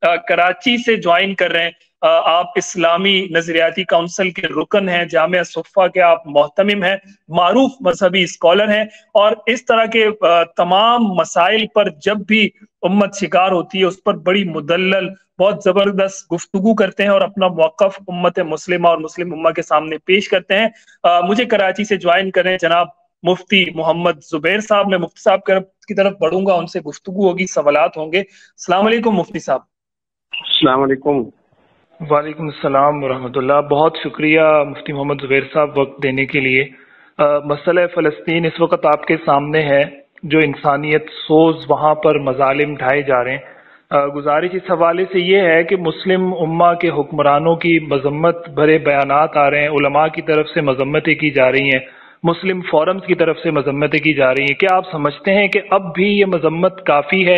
कराची से ज्वाइन कर रहे हैं। आप इस्लामी नजरियाती काउंसिल के रुकन हैं, जामिया सुफ़ा के आप मोहतमिम हैं, मारूफ मजहबी स्कॉलर हैं, और इस तरह के तमाम मसाइल पर जब भी उम्मत शिकार होती है उस पर बड़ी मुदल्लल बहुत जबरदस्त गुफ्तगू करते हैं और अपना मौक़िफ़ उम्मत मुस्लिमा और मुस्लिम उम्मा के सामने पेश करते हैं। मुझे कराची से ज्वाइन करें जनाब मुफ्ती मोहम्मद जुबैर साहब। मैं मुफ्ती साहब की तरफ बढ़ूंगा, उनसे गुफ्तगू होगी, सवालात होंगे। अस्सलाम वालेकुम मुफ्ती साहब। अस्सलाम वालेकुम। वालेकुम अस्सलाम वरहमतुल्लाह। बहुत शुक्रिया मुफ्ती मोहम्मद जुबैर साहब वक्त देने के लिए। मसला फ़लस्तीन इस वक्त आपके सामने है, जो इंसानियत सोज वहाँ पर मजालिम ढाए जा रहे हैं। गुजारिश इस हवाले से ये है कि मुस्लिम उम्मा के हुक्मरानों की मजम्मत भरे बयानात आ रहे हैं, उलमा की तरफ से मजम्मतें की जा रही हैं, मुस्लिम फोरम्स की तरफ से मजम्मतें की जा रही हैं। क्या आप समझते हैं कि अब भी ये मजम्मत काफ़ी है,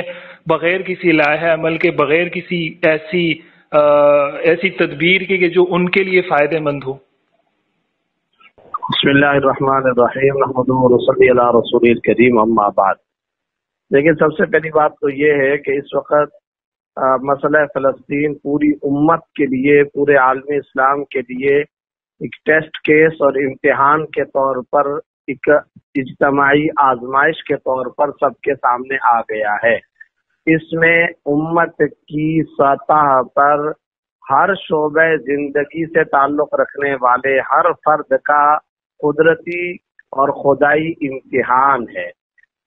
बग़ैर किसी लाहे अमल के, बग़ैर किसी ऐसी तदबीर के जो उनके लिए फ़ायदेमंद हो? बिस्मिल्लाहिर्रहमानिर्रहीम, नहमदुहु व नसल्ली अला रसूलिल करीम, अम्मा बाद। लेकिन सबसे पहली बात तो ये है कि इस वक्त मसला फ़लस्तीन पूरी उम्मत के लिए, पूरे आलमी इस्लाम के लिए एक टेस्ट केस और इम्तिहान के तौर पर, एक इज्तमाई आजमाइश के तौर पर सबके सामने आ गया है। इसमें उम्मत की सतह पर हर शोबे जिंदगी से ताल्लुक रखने वाले हर फर्द का कुदरती और खुदाई इम्तिहान है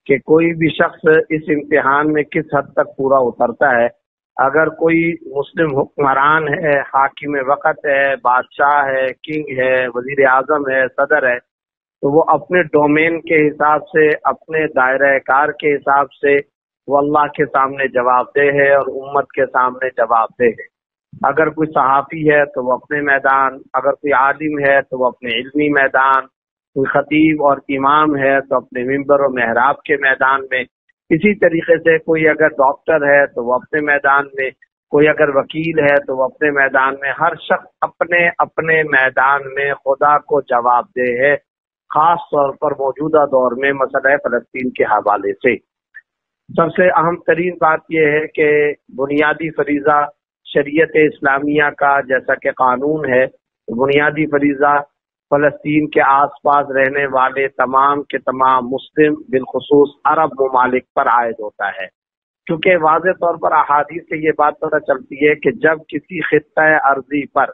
कि कोई भी शख्स इस इम्तिहान में किस हद तक पूरा उतरता है। अगर कोई मुस्लिम हुक्मरान है, हाकिम वक़्त है, बादशाह है, किंग है, वजीर आजम है, सदर है, तो वो अपने डोमेन के हिसाब से, अपने दायरा कार के हिसाब से वो अल्लाह के सामने जवाबदेह है और उम्मत के सामने जवाबदेह है। अगर कोई सहाफ़ी है तो वो अपने मैदान, अगर कोई आलिम है तो वो अपने इल्मी मैदान, कोई खतीब और इमाम है तो अपने मिंबर और मेहराब के मैदान में। इसी तरीके से कोई अगर डॉक्टर है तो वो अपने मैदान में, कोई अगर वकील है तो वो अपने मैदान में। हर शख्स अपने अपने मैदान में खुदा को जवाबदेह है, खास तौर पर मौजूदा दौर में मसला फ़लस्तीन के हवाले से। सबसे अहम तरीन बात यह है कि बुनियादी फरीज़ा शरीयत इस्लामिया का जैसा कि कानून है, तो बुनियादी फरीज़ा फ़लस्तीन के आसपास रहने वाले तमाम के तमाम मुस्लिम, बिलखुसूस अरब ममालिक पर आयद होता है। क्योंकि वाज़ेह तौर पर अहादीस से ये बात पता चलती है कि जब किसी खित्ता अर्जी पर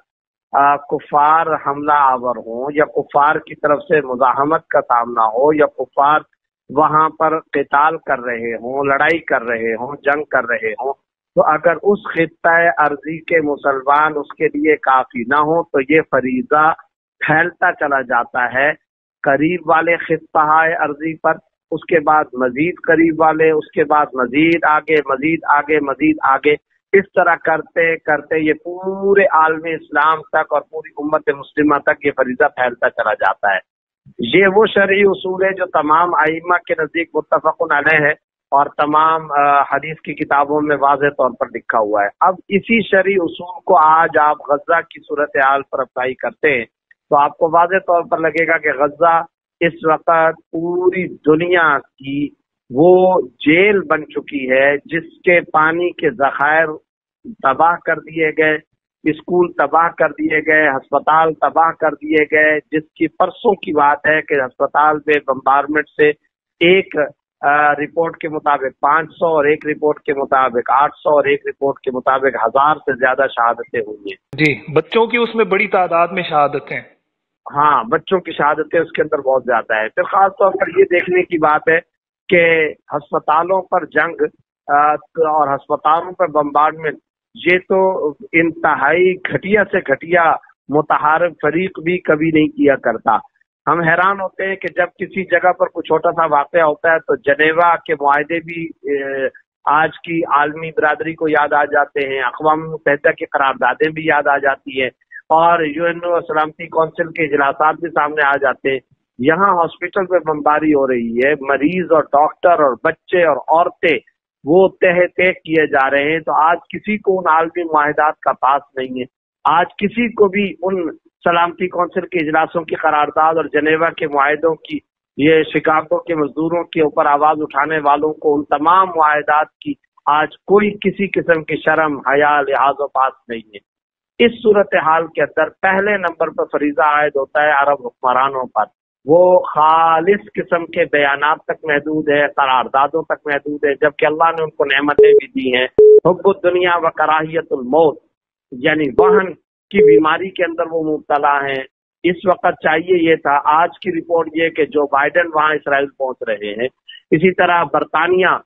कुफ़ार हमला आवर हो, या कुफ़ार की तरफ से मुज़ाहमत का सामना हो, या कुफ़ार वहां पर क़िताल कर रहे हों, लड़ाई कर रहे हों, जंग कर रहे हों, तो अगर उस खित्ता अर्जी के मुसलमान उसके लिए काफी ना हो तो ये फरीजा फैलता चला जाता है करीब वाले खित्ता अर्जी पर, उसके बाद मजीद करीब वाले, उसके बाद मजीद आगे, मजीद आगे, मजीद आगे। इस तरह करते करते ये पूरे आलमी इस्लाम तक और पूरी उम्मत मुस्लिमा तक ये फरीजा फैलता चला जाता है। ये वो शरई उसूल है जो तमाम आइम्मा के नजदीक मुत्तफ़क़ुन अलैह है और तमाम हदीस की किताबों में वाज़ेह तौर पर लिखा हुआ है। अब इसी शरई उसूल को आज आप गजा की सूरत हाल पर अप्लाई करते हैं तो आपको वाज़ेह तौर पर लगेगा कि गजा इस वक्त पूरी दुनिया की वो जेल बन चुकी है जिसके पानी के ज़खायर तबाह कर दिए गए, स्कूल तबाह कर दिए गए, अस्पताल तबाह कर दिए गए। जिसकी परसों की बात है कि अस्पताल में बम्बारमेंट से एक रिपोर्ट के मुताबिक 500 और एक रिपोर्ट के मुताबिक 800 और एक रिपोर्ट के मुताबिक 1000 से ज्यादा शहादतें हुई हैं। जी, बच्चों की उसमें बड़ी तादाद में शहादतें। हाँ, बच्चों की शहादतें उसके अंदर बहुत ज्यादा है। फिर खास तौर पर ये देखने की बात है कि अस्पतालों पर जंग और अस्पतालों पर बम्बारमेंट, ये तो इंतहाई घटिया से घटिया मुतहारिब फरीक भी कभी नहीं किया करता। हम हैरान होते हैं कि जब किसी जगह पर कुछ छोटा सा वाक़या होता है तो जनेवा के मुआहदे भी आज की आलमी बरादरी को याद आ जाते हैं, अक़वाम मुत्तहिदा की करारदादें भी याद आ जाती है और यूएनओ सलामती कौंसिल के इजलासात भी सामने आ जाते हैं। यहाँ हॉस्पिटल में बमबारी हो रही है, मरीज और डॉक्टर और बच्चे और औरतें वो तह तह किए जा रहे हैं। तो आज किसी को उन आलमी मुआहिदात का पास नहीं है, आज किसी को भी उन सलामती कौंसिल के इजलासों की करारदाद और जनेवा के मुआहिदों की, ये शिकागो के मजदूरों के ऊपर आवाज उठाने वालों को उन तमाम मुआहिदात की آج کوئی کسی قسم کی شرم حیا لحاظ و پاس نہیں ہے۔ اس صورتحال کے اندر پہلے نمبر پر فریضہ عائد ہوتا ہے عرب حکمرانوں پر، وہ خالص قسم کے بیانات تک محدود ہے، قراردادوں تک محدود ہے، جبکہ اللہ نے ان کو نعمتیں بھی دی ہیں۔ حب الدنیا و کراہیت الموت، یعنی وہن کی بیماری کے اندر وہ مبتلا ہیں۔ اس وقت چاہیے یہ تھا، آج کی رپورٹ یہ کہ جو بائیڈن وہاں اسرائیل پہنچ رہے ہیں، اسی طرح برطانیہ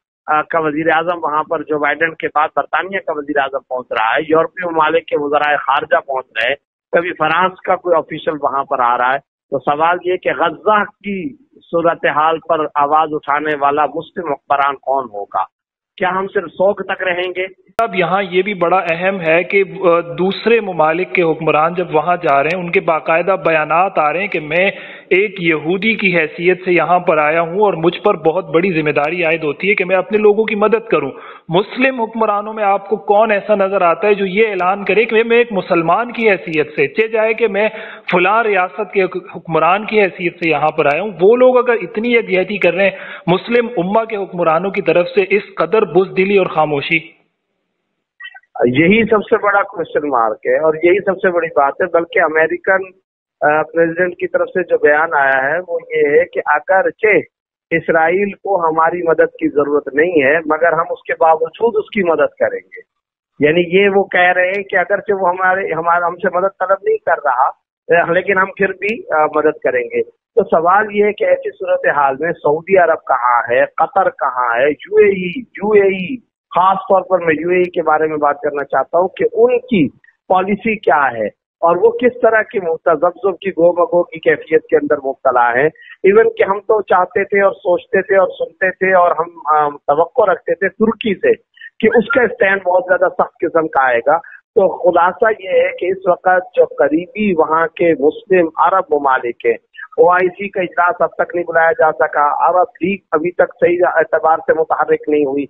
کا وزیر اعظم وہاں پر جو بائیڈن کے بعد برطانیہ کا وزیر اعظم پہنچ رہا ہے، یورپی ممالک کے وزرائے خارجہ پہنچ رہے ہیں، کبھی فرانس کا کوئی آفیشل وہاں پر آ رہا ہے۔ تو سوال یہ کہ غزہ کی صورتحال پر آواز اٹھانے والا مسلم حکمران کون ہوگا؟ کیا ہم صرف سوگ تک رہیں گے؟ اب یہاں یہ بھی بڑا اہم ہے کہ دوسرے ممالک کے حکمران جب وہاں جا رہے ہیں، ان کے باقاعدہ بیانات آ رہے ہیں کہ میں ایک یہودی کی حیثیت سے یہاں پر آیا ہوں اور مجھ پر بہت بڑی ذمہ داری عائد ہوتی ہے کہ میں اپنے لوگوں کی مدد کروں۔ مسلم حکمرانوں میں آپ کو کون ایسا نظر آتا ہے جو یہ اعلان کرے کہ میں ایک مسلمان کی حیثیت سے، چاہے جائے کہ میں فلاں ریاست کے حکمران کی حیثیت سے یہاں پر آیا ہوں؟ وہ لوگ اگر اتنی یکجہتی کر رہے ہیں مسلم امہ کے حکمرانوں کی طرف سے، اس قدر بزدلی اور خاموشی، یہی سب سے بڑا کوشچن مارک ہے اور یہی سب سے بڑی بات ہے۔ بلکہ امریکن پریزیڈنٹ کی طرف سے جو بیان آیا ہے وہ یہ ہے کہ اگرچہ اسرائیل کو ہماری مدد کی ضرورت نہیں ہے مگر ہم اس کے باوجود اس کی مدد کریں گے۔ یعنی یہ وہ کہہ رہے ہیں کہ اگرچہ وہ ہم سے مدد طلب نہیں کر رہا لیکن ہم پھر بھی مدد کریں گے۔ تو سوال یہ ہے کہ ایسی صورتحال میں سعودی عرب کہاں ہے، قطر کہاں ہے، یو اے ای، خاص طور پر میں یو اے ای کے بارے میں بات کرنا چاہتا ہوں کہ ان کی پالیسی کیا ہے اور وہ کس طرح کی تذبذب کی گو مگو کی کیفیت کے اندر مبتلا ہے۔ ایون کہ ہم تو چاہتے تھے اور سوچتے تھے اور سنتے تھے اور ہم توقع رکھتے تھے ترکی سے کہ اس کا اسٹینڈ بہت زیادہ سخت قسم کا آئے گا۔ تو خلاصہ یہ ہے کہ اس وقت جو قریبی وہاں کے مسلم عرب ممالک ہیں، OIC کا اجلاس اب تک نہیں بلایا جا سکا، عرب لیگ ابھی تک صحیح اعتبار سے متحرک نہیں ہوئی،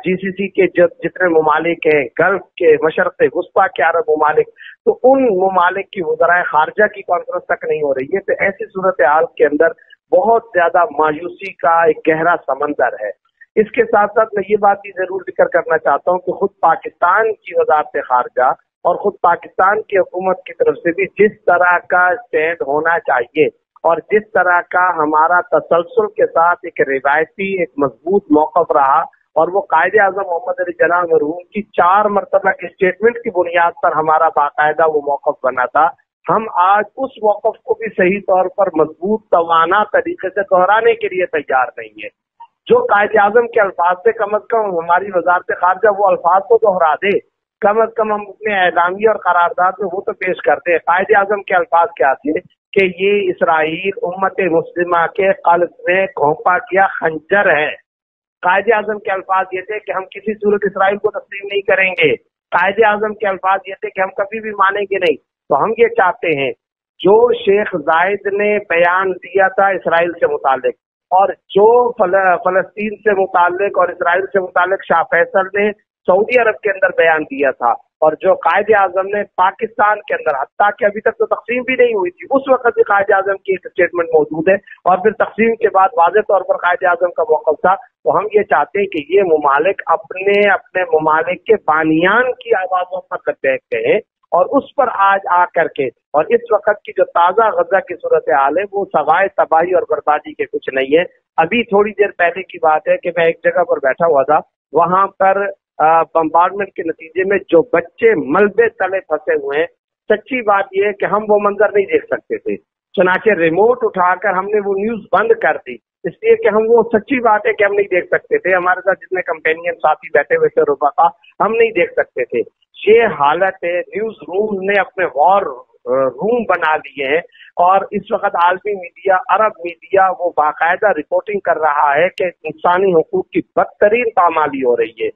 GCC کے جتنے ممالک ہیں، گلف کے، مشرق وسطیٰ کے عرب ممالک، تو ان ممالک کی وزرائے خارجہ کی کانفرنس تک نہیں ہو رہی ہے۔ تو ایسی صورتحال کے اندر بہت زیادہ مایوسی کا ایک گہرا سمندر ہے۔ اس کے ساتھ ساتھ میں یہ بات بھی ضرور ذکر کرنا چاہتا ہوں کہ خود پاکستان کی وزارت خارجہ اور خود پاکستان کی حکومت کی طرف سے بھی جس طرح کا اسٹینڈ ہونا چاہیے اور جس طرح کا ہمارا تسلسل کے ساتھ ایک روایتی ایک مضبوط موقف رہا اور وہ قائد اعظم محمد علی جناح مرحوم کی 4 مرتبہ کی اسٹیٹمنٹ کی بنیاد پر ہمارا باقاعدہ وہ موقف بنا تھا، ہم آج اس موقف کو بھی صحیح طور پر مضبوط توانا طریقے سے دہرانے کے لیے تیار نہیں ہے۔ جو قائد اعظم کے الفاظ سے کم از کم ہماری وزارت خارجہ وہ الفاظ کو دوہرا دے، کم از کم ہم اپنے اعلامیہ اور قرارداد میں وہ تو پیش کرتے ہیں۔ قائد اعظم کے الفاظ کیا تھے کہ یہ اسرائیل امت مسلمہ کے قلب میں گھونپا گیا خنجر ہے۔ قائد اعظم کے الفاظ یہ تھے کہ ہم کسی صورت اسرائیل کو تسلیم نہیں کریں گے۔ قائد اعظم کے الفاظ یہ تھے کہ ہم کبھی بھی مانیں گے نہیں۔ تو ہم یہ چاہتے ہیں جو شیخ زائد نے بیان دیا تھا اسرائیل سے متعلق اور جو فلسطین سے متعلق اور اسرائیل سے متعلق شاہ فیصل نے سعودی عرب کے اندر بیان دیا تھا اور جو قائد اعظم نے پاکستان کے اندر، حتیٰ کہ ابھی تک تو تقسیم بھی نہیں ہوئی تھی، اس وقت بھی قائد اعظم کی ایک اسٹیٹمنٹ موجود ہے اور پھر تقسیم کے بعد واضح طور پر قائد اعظم کا موقف تھا۔ تو ہم یہ چاہتے ہیں کہ یہ ممالک اپنے ممالک کے بانیان کی آوازوں پر دیکھتے ہیں اور اس پر آج آ کر کے، اور اس وقت کی جو تازہ غزہ کی صورتحال ہے وہ سوائے تباہی اور بربادی کے کچھ نہیں ہے۔ ابھی تھوڑی دیر پہلے کی بات ہے کہ میں ایک جگہ پر بیٹھا ہوا تھا، وہاں پر بمبارڈمنٹ کے نتیجے میں جو بچے ملبے تلے پھنسے ہوئے ہیں، سچی بات یہ ہے کہ ہم وہ منظر نہیں دیکھ سکتے تھے، چنانچہ ریموٹ اٹھا کر ہم نے وہ نیوز بند کر دی، اس لیے کہ ہم وہ سچی بات ہے کہ ہم نہیں دیکھ سکتے تھے، ہمارے ساتھ جتنے کمپینین ساتھی بیٹھے ہوئے تھے رفقا، ہم نہیں دیکھ سکتے تھے۔ یہ حالت ہے، نیوز روم نے اپنے وار روم بنا لیے ہیں اور اس وقت عالمی میڈیا، عرب میڈیا وہ باقاعدہ رپورٹنگ کر رہا ہے کہ انسانی حقوق کی بدترین پامالی ہو رہی ہے۔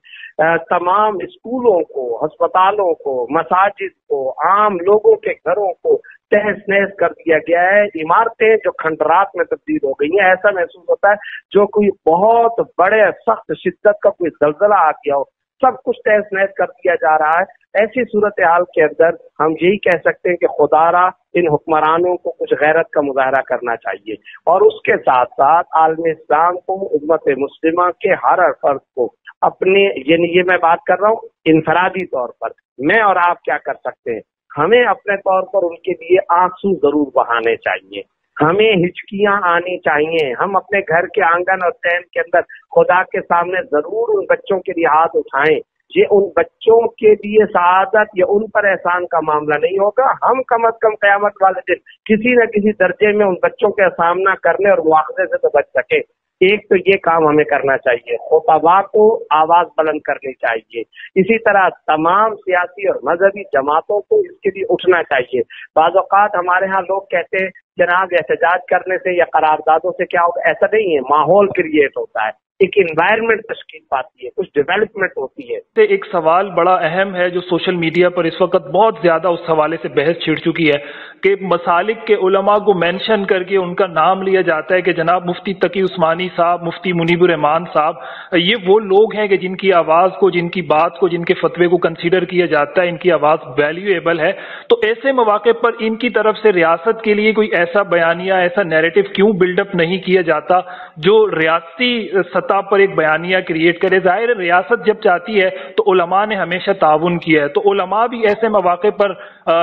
تمام اسکولوں کو، ہسپتالوں کو، مساجد کو، عام لوگوں کے گھروں کو تہس نہس کر دیا گیا ہے، عمارتیں جو کھنڈرات میں تبدیل ہو گئی ہیں، ایسا محسوس ہوتا ہے جو کوئی بہت بڑے سخت شدت کا کوئی زلزلہ آ گیا ہو۔ सब कुछ तहस नहस कर दिया जा रहा है। ऐसी सूरत हाल के अंदर हम यही कह सकते हैं कि खुदारा इन हुक्मरानों को कुछ गैरत का मुजाहरा करना चाहिए, और उसके साथ साथ आलम इस्लाम को, उम्मत मुस्लिमा के हर फर्द को अपने, ये मैं बात कर रहा हूँ इनफरादी तौर पर, मैं और आप क्या कर सकते हैं, हमें अपने तौर पर उनके लिए आंसू जरूर बहाने चाहिए, हमें हिचकियां आनी चाहिए, हम अपने घर के आंगन और तहन के अंदर खुदा के सामने जरूर उन बच्चों के लिए हाथ उठाएं। ये उन बच्चों के लिए सआदत या उन पर एहसान का मामला नहीं होगा, हम कम अज कम क़यामत वाले दिन किसी न किसी दर्जे में उन बच्चों का सामना करने और मुआखजे से तो बच सके। एक तो ये काम हमें करना चाहिए, खुतबा को आवाज बुलंद करनी चाहिए। इसी तरह तमाम सियासी और मजहबी जमातों को इसके लिए उठना चाहिए। बाज़ औक़ात हमारे यहाँ लोग कहते हैं जनाब एहतजाज करने से या करारदादों से क्या होगा, ऐसा नहीं है, माहौल क्रिएट होता है, एक एनवायरनमेंट तश्कील पाती है, कुछ डेवलपमेंट होती है। एक सवाल बड़ा अहम है जो सोशल मीडिया पर इस वक्त बहुत ज्यादा उस हवाले से बहस छिड़ चुकी है कि मसालिक के उलमा को मेंशन करके उनका नाम लिया जाता है कि जनाब मुफ्ती तकी उस्मानी साहब, मुफ्ती मुनीबुर रहमान साहब, ये वो लोग हैं कि जिनकी आवाज को, जिनकी बात को, जिनके फतवे को कंसीडर किया जाता है, इनकी आवाज वैल्यूएबल है। तो ऐसे मौके पर इनकी तरफ से रियासत के लिए कोई ऐसा बयानिया, ऐसा नैरेटिव क्यों बिल्डअप नहीं किया जाता जो रियासती सतह पर एक बयानिया क्रिएट करे? जाहिर है रियासत जब चाहती है तो उलमा ने हमेशा ताउन किया है, तो उलमा भी ऐसे मौके पर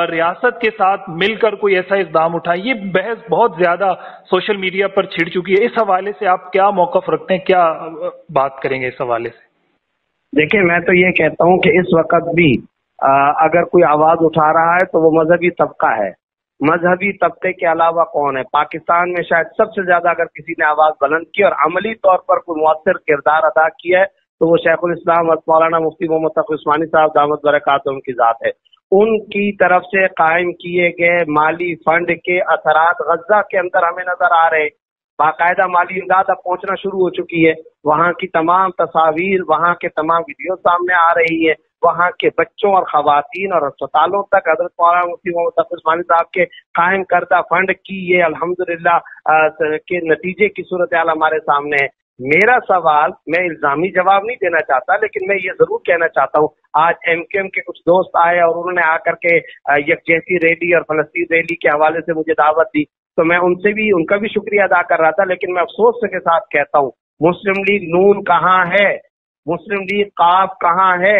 रियासत के साथ मिलकर कोई ऐसा इक़दाम उठाएं। ये बहस बहुत ज्यादा सोशल मीडिया पर छिड़ चुकी है, इस हवाले से आप क्या मौक़िफ़ रखते हैं, क्या बात करेंगे इस हवाले से? देखिए, मैं तो ये कहता हूँ कि इस वक्त भी अगर कोई आवाज उठा रहा है तो वो मजहबी तबका है। मजहबी तबके के अलावा कौन है? पाकिस्तान में शायद सबसे ज्यादा अगर किसी ने आवाज बुलंद की और अमली तौर पर कोई मुअस्सिर किरदार अदा किया है तो वो शेखुल इस्लाम मौलाना मुफ्ती मोहम्मद तकी उस्मानी साहब दामद बरकातुहू उनकी जात है। उनकी तरफ से कायम किए गए माली फंड के असरात गजा के अंदर हमें नजर आ रहे हैं। बाकायदा माली इमदाद अब पहुंचना शुरू हो चुकी है, वहाँ की तमाम तस्वीर, वहाँ के तमाम वीडियो सामने आ रही है, वहाँ के बच्चों और खवातीन और अस्पतालों तक हजरत मौलाना मुफ्ती मोहम्मद तकी उस्मानी साहब के कायम करदा फंड की ये अल्हम्दुलिल्लाह के नतीजे की सूरत हाल हमारे सामने है। मेरा सवाल, मैं इल्जामी जवाब नहीं देना चाहता, लेकिन मैं ये जरूर कहना चाहता हूँ, आज एमकेएम के कुछ दोस्त आए और उन्होंने आकर के यकजहती रैली और फलस्तीन रैली के हवाले से मुझे दावत दी, तो मैं उनका भी शुक्रिया अदा कर रहा था। लेकिन मैं अफसोस के साथ कहता हूँ, मुस्लिम लीग नून कहाँ है? मुस्लिम लीग काफ कहाँ है?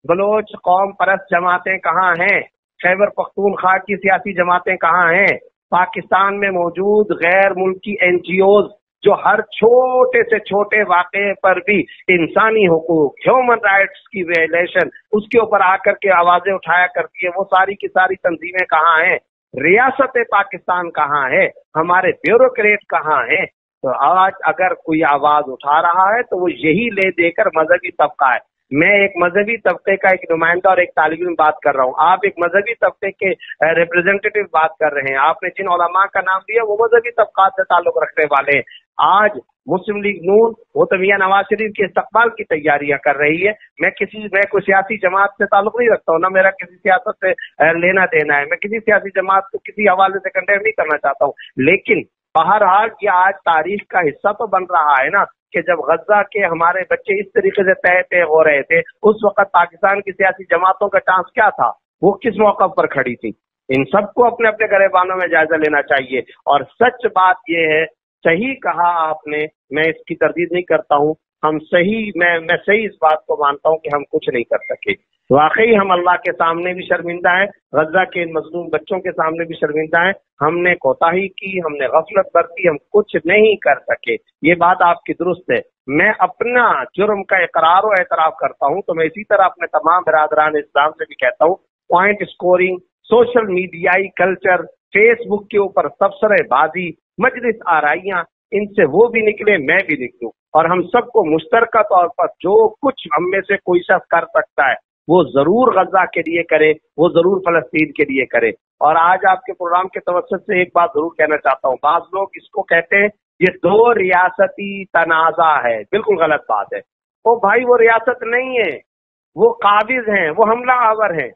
बलोच कौम परस्त जमातें कहाँ हैं? खैबर पख्तूनख्वा की सियासी जमातें कहाँ हैं? पाकिस्तान में मौजूद गैर मुल्की एनजीओज जो हर छोटे से छोटे वाक़े पर भी इंसानी हुकूक, ह्यूमन राइट्स की वायलेशन, उसके ऊपर आकर के आवाजें उठाया करती है, वो सारी की सारी तंजीमें कहाँ हैं? रियासत पाकिस्तान कहाँ है? हमारे ब्यूरोक्रेट कहाँ है? तो आज अगर कोई आवाज उठा रहा है तो वो यही ले देकर मजहबी तबका है। मैं एक मजहबी तबके का एक नुमाइंदा और एक तालिब इल्म बात कर रहा हूँ, आप एक मजहबी तबके के रिप्रेजेंटेटिव बात कर रहे हैं। आपने जिन उलमा का नाम दिया वो मजहबी तबकात से ताल्लुक रखने वाले हैं। आज मुस्लिम लीग नून वो तो मियां नवाज शरीफ के इस्तकबाल की तैयारियां कर रही है। मैं कोई सियासी जमात से ताल्लुक नहीं रखता हूँ, ना मेरा किसी सियासत से लेना देना है, मैं किसी सियासी जमात को किसी हवाले से कंडेम नहीं करना चाहता हूँ। लेकिन बहरहाल ये आज तारीख का हिस्सा तो बन रहा है ना कि जब गजा के हमारे बच्चे इस तरीके से तय हो रहे थे, उस वक्त पाकिस्तान की सियासी जमातों का चांस क्या था? वो किस मौका पर खड़ी थी? इन सबको अपने अपने गरेबानों में जायजा लेना चाहिए। और सच बात यह है, सही कहा आपने, मैं इसकी तरदीद नहीं करता हूँ, मैं सही इस बात को मानता हूँ कि हम कुछ नहीं कर सके। वाकई हम अल्लाह के सामने भी शर्मिंदा हैं, गजा के इन मजलूम बच्चों के सामने भी शर्मिंदा हैं। हमने कोताही की, हमने गफलत बरती, हम कुछ नहीं कर सके, ये बात आपकी दुरुस्त है। मैं अपना जुर्म का इकरार और एतराफ करता हूँ, तो मैं इसी तरह अपने तमाम बिरादरान इस्लाम से भी कहता हूँ, पॉइंट स्कोरिंग, सोशल मीडियाई कल्चर, फेसबुक के ऊपर तबसरेबाजी, मजलिस आराइयां, इनसे वो भी निकले, मैं भी निकलूं, और हम सबको मुश्तरका तौर पर जो कुछ हम में से कोई शख्स कर सकता है वो जरूर गजा के लिए करे, वो जरूर फलस्तीन के लिए करे। और आज आपके प्रोग्राम के तवज्जुह से एक बात जरूर कहना चाहता हूँ, बाज लोग इसको कहते हैं ये दो रियासती तनाजा है, बिल्कुल गलत बात है। ओ भाई, वो रियासत नहीं है, वो काबिज हैं, वो हमला आवर हैं।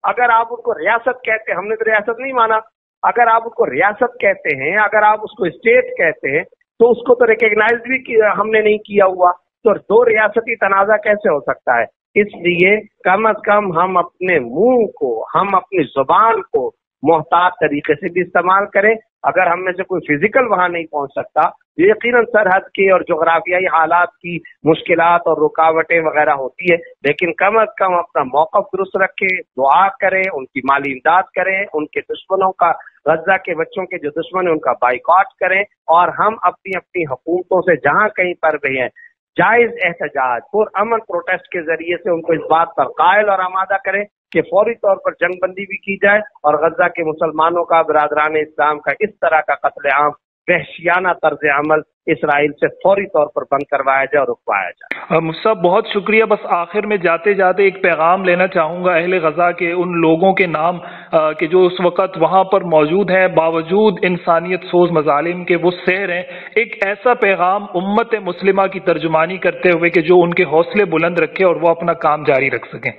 अगर आप उनको रियासत कहते हैं, हमने तो रियासत नहीं माना, अगर आप उसको रियासत कहते हैं, अगर आप उसको स्टेट कहते हैं, तो उसको तो रिकॉग्नाइज भी हमने नहीं किया हुआ, तो दो रियासती तनाजा कैसे हो सकता है? इसलिए कम अज कम हम अपने मुंह को, हम अपनी जुबान को मोहतात तरीके से भी इस्तेमाल करें। अगर हम में से कोई फिजिकल वहां नहीं पहुंच सकता, यकीनन सरहद के और जोग्राफियाई हालात की मुश्किलात और रुकावटें वगैरह होती है, लेकिन कम अज कम अपना मौक़िफ़ दुरुस्त रखें, दुआ करें, उनकी माली इमदाद करें, उनके दुश्मनों का, गजा के बच्चों के जो दुश्मन है उनका बाइकॉट करें, और हम अपनी अपनी हुकूमतों से जहां कहीं पर भी हैं जायज एहतजाज और अमन प्रोटेस्ट के जरिए से उनको इस बात पर कायल और आमादा करें कि फौरी तौर पर जंगबंदी भी की जाए और गजा के मुसलमानों का, बिरादरान इस्लाम का इस तरह का कत्लेआम, वहशियाना तर्ज अमल इसराइल से फौरी तौर पर बंद करवाया जाए और रुकवाया जाए। मुफ्ती साहब बहुत शुक्रिया। बस आखिर में जाते जाते एक पैगाम लेना चाहूँगा अहले गजा के, उन लोगों के नाम कि जो उस वक़्त वहाँ पर मौजूद हैं, बावजूद इंसानियत सोज मजालिम के वो सह रहे हैं। एक ऐसा पैगाम उम्मत मुस्लिमा की तर्जुमानी करते हुए कि जो उनके हौसले बुलंद रखे और वो अपना काम जारी रख सकें।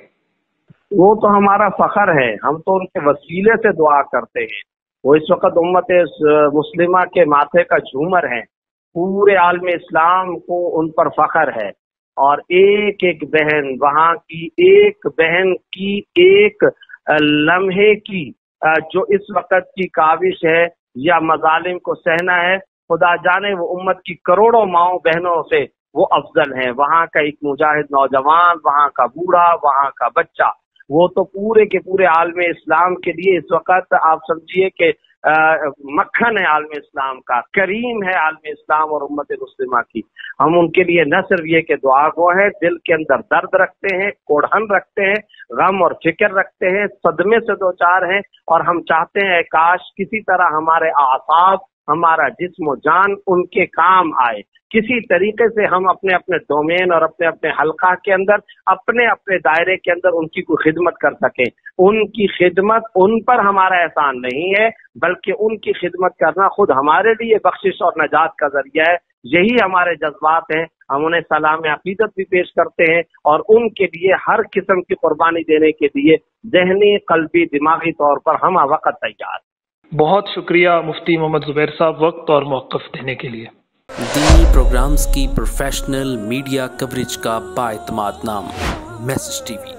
वो तो हमारा फखर है, हम तो उनके वसीले से दुआ करते हैं। वो इस वक्त उम्मत मुस्लिमा के माथे का झूमर है, पूरे आलम इस्लाम को उन पर फखर है, और एक एक बहन, वहाँ की एक बहन की एक लम्हे की जो इस वक्त की काविश है या मजालिम को सहना है, खुदा जाने वो उम्मत की करोड़ों माओ बहनों से वो अफजल हैं। वहाँ का एक मुजाहिद नौजवान, वहाँ का बूढ़ा, वहाँ का बच्चा, वो तो पूरे के पूरे आलम इस्लाम के लिए इस वक्त आप समझिए कि मक्खन है आलम इस्लाम का, करीम है आलम इस्लाम और उम्मत मुस्लिमा की। हम उनके लिए न सिर्फ ये कि दुआ गो है, दिल के अंदर दर्द रखते हैं, कोढ़न रखते हैं, गम और फिक्र रखते हैं, सदमे से दो चार हैं, और हम चाहते हैं काश किसी तरह हमारे आसाब, हमारा जिस्म जान उनके काम आए, किसी तरीके से हम अपने अपने डोमेन और अपने अपने हल्का के अंदर, अपने अपने दायरे के अंदर उनकी कोई खिदमत कर सके। उनकी खिदमत उन पर हमारा एहसान नहीं है, बल्कि उनकी खिदमत करना खुद हमारे लिए बख्शिश और नजात का जरिया है। यही हमारे जज्बात हैं। हम उन्हें सलाम अकीदत भी पेश करते हैं और उनके लिए हर किस्म की कुर्बानी देने के लिए ज़हनी, क़ल्बी, दिमागी तौर पर हम वक़्त तैयार। बहुत शुक्रिया मुफ्ती मोहम्मद ज़ुबैर साहब वक्त और मौक़िफ़ देने के लिए। दीनी प्रोग्राम्स की प्रोफेशनल मीडिया कवरेज का बाएतमाद नाम मैसेज टीवी।